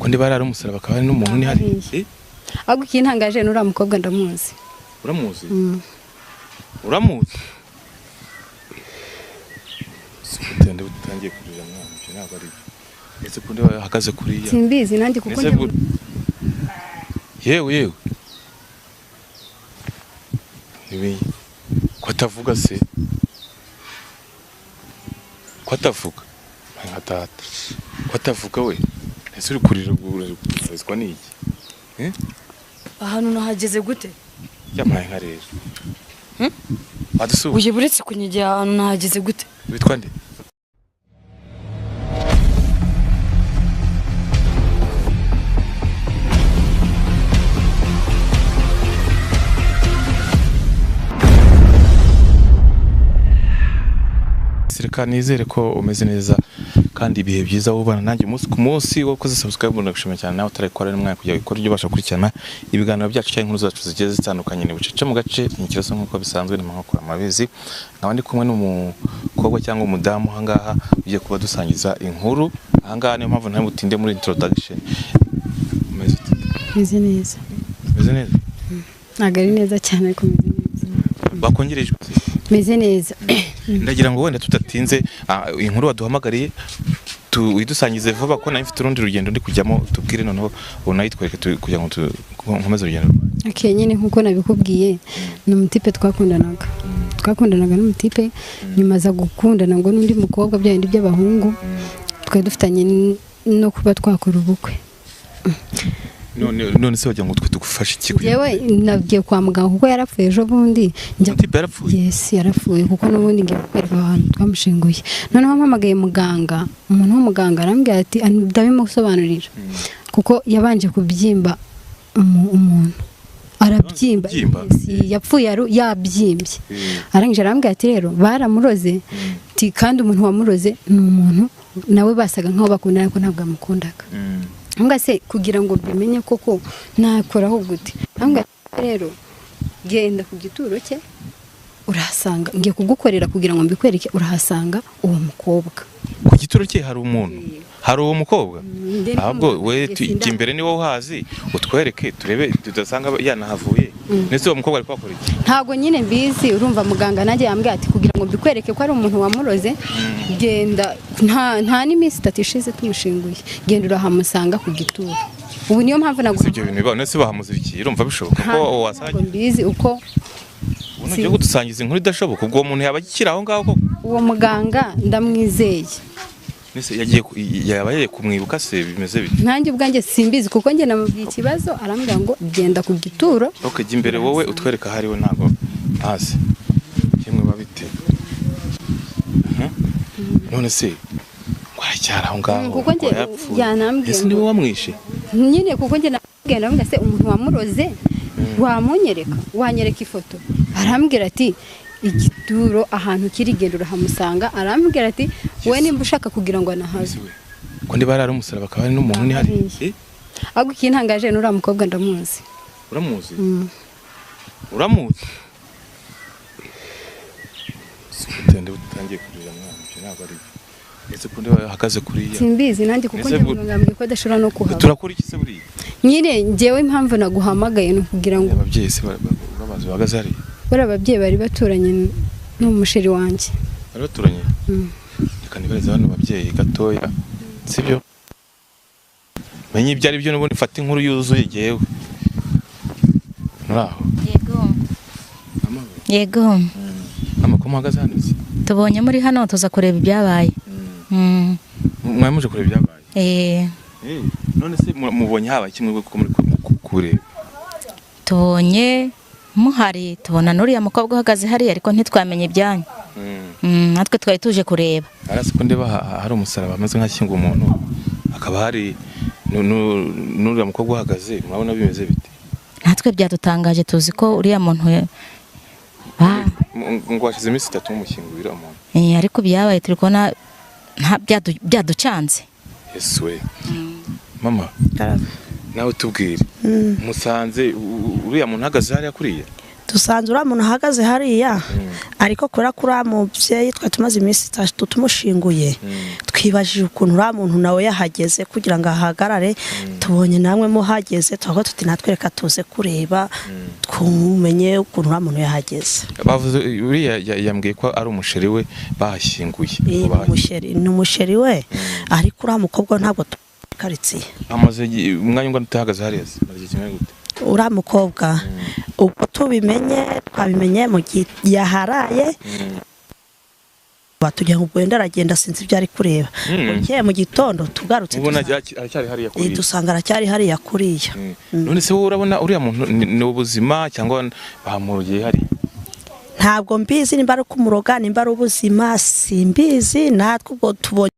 ko ndi barara umusaraba akaba ari n'umuntu ni hari ahubwo ikintangaje n'uriya mukobwa ndamuzi. Uramuzi? Uramuzi? Sikutende butangiye kurira mwana byo ntabwo ari ese ko ndi bahagaze kuriya simbizi nanjye kuko yewe ibi kwatavuga se kwatavuga nka kwatavuga we ese uri kurira gurazwa n'iki ahantu nahageze gute yamaye nka rero Uje buretse kunyegera ahantu nahageze gute witwa nde Sirika nizere ko umeze neza kandi ibihe byiza ubana nanjye umunsi ku munsi wo koze subscribe ndagushimira cyane nawe utarayikora n'umwanya kujya gukora ibyo ubasha kurikirana ibiganiro byacu cyangwa inkuru zacu zigiye zitandukanye ni bucece mu gace n'ikibazo nk'uko bisanzwe ni mpaka kora amabizi nkaba ndi kumwe n'umukobwa cyangwa umudamu hangaha ugiye kuba dusangiza inkuru hangaha niyo mpamvu nta butinde muri introduction meze neza ntabwo ari neza cyane ariko meze neza bakongerejwe meze neza ndagira ngo wenda tutatinze inkuru waduhamagariye widusangize vuba ko nayo mfite urundi rugendo ndi kujyamo tubwire noneho unayitwereke kugira ngo nkomeze urugendo okay nyine nkuko nabikubwiye ni umutipe twakundanaga n'umutipe nyuma za gukundana ngo n'undi mukobwa byandi by'abahungu twari dufitanye no kuba twakora ubukwe none se wagira ngo tugufashe iki yewe nabwiye kwa muganga kuko yarapfuye ejo bundi yes yarapfuye kuko n'ubundi ngiye kwereka ahantu twamushinguye noneho mpamagaye muganga umuntu w'umuganga arambwira ati ndabimusobanurira kuko yabanje kubyimba umuntu arabyimba yapfuye yabyimbye arangije arambwira ati rero baramuroze kandi umuntu wamuroze ni umuntu nawe basaga nkaho bakundana ariko ntabwo amukundaga Anga se kugira ngo bimenye koko nakoraho gute anga rero genda ku gituro cye urahasanga ngiye kugukorera kugira ngo mbikwereke urahasanga uwo mukobwa ku gituro cye hari umuntu hari uwo mukobwa ahubwo we imbere ni wowe uhazi utwereke turebe tudasanga yanahavuye nese uwo mukobwa ari kwakora iki ntago nyine mbizi urumva muganga nanjye yambwiye ati kugira ngo mbikwereke ko ari umuntu wamuroze genda nta n'iminsi 3 ishize tumushinguye genda urahamusanga ku gituro ubu niyo mpamvu naguze ibyo bintu bibone se bahamuzirikiye urumva bishoboka ko wasaje mbizi uko uno cyo gudusangiza inkuru idashoboka ubwo umuntu yabagikira aho ngaho uwo muganga ndamwizeye nese yabaye kumwibuka se bimeze bite nanjye ubwanjye simbizi kuko nge namubwiye ikibazo arambwira ngo genda ku gituro jya imbere wowe utwereka hariho ntago hasi kimwe babite none se wacyara aho ngaho kuko nge yanambwiye ese niwe wamwishe nyine kuko nge nambwiye se umuntu wamuroze wamunyereka wanyereka ifoto arambwira ati igituro ahantu kirigenda urahamusanga arambwira ati we nimba ushaka kugira ngo anahaze ko ndi barara umusaraba akaba ari n'umuntu ni hari ahubwo ikintangaje n'uriya mukobwa ndamuzi uramuzi sikutende butangiye kurira mwana byo ntabwo ari ese ko ndi bahagaze kuriya simbizi nanjye kuko ngambye ko adashobora no kuhaba turakora iki se buriya nyine njyewe impamvu naguhamagaye no kugira ngo ababyeyi se babazi bahagaze hari bari ababyeyi bari baturanye n'umusheri wanjye bari baturanye reka nibareze hano ababyeyi gatoya sibyo menye ibyo ari byo n'ubundi mfata inkuru yuzuye yewe muraho yego amakuru muhagaze hano tubonye muri hano tuza kureba ibyabaye mwamuje kureba ibyabaye none se mubonye habaye kimwe kuko muri kureba tubonye muhari tubona n'uriya mukobwa uhagaze hari ariko ntitwamenye ibyanyu natwe twari tuje kureba arase ko ndeba hari umusaraba amaze nk'akinga umuntu akaba hari n'uriya mukobwa uhagaze mwabona bimeze bite natwe byadutangaje tuzi ko uriya muntu ngo washize iminsi 3 mumushyingurira umuntu ariko byabaye turi kubona byaducanze yesu we mama nawe tubwire musanze uriya muntu uhagaze hariya kuriya dusanze uriya muntu ahagaze hariya ariko kubera ko uriya mubyeyi twari tumaze iminsi 3 tumushinguye twibajije ukuntu uriya muntu nawe yahageze kugira ngo ahagarare tubonye namwe muhageze tuvuga tuti natwe reka tuze kureba twumenye ukuntu uriya muntu yahageze. bavuze uriya yambwiye ko ari umusheri we bahashyinguye. Ni umusheri we ariko uriya mukobwa ntabwo tukaritsiye. amaze umwanya ungana utahagaze hariya maze kimwe gute uriya mukobwa ubwo twabimenye mu gihe yaharaye batujya ngo wenda aragenda sinzi ibyo ari kureba. Ugiye mu gitondo tugarutse aracyari hariya kuriya dusanga aracyari hariya kuriya. none se wowe urabona uriya muntu ni ubuzima cyangwa bamurogiye hariya? Ntabwo mbizi nimba ari kumuroga nimba ari ubuzima simbizi natwe ubwo tubonye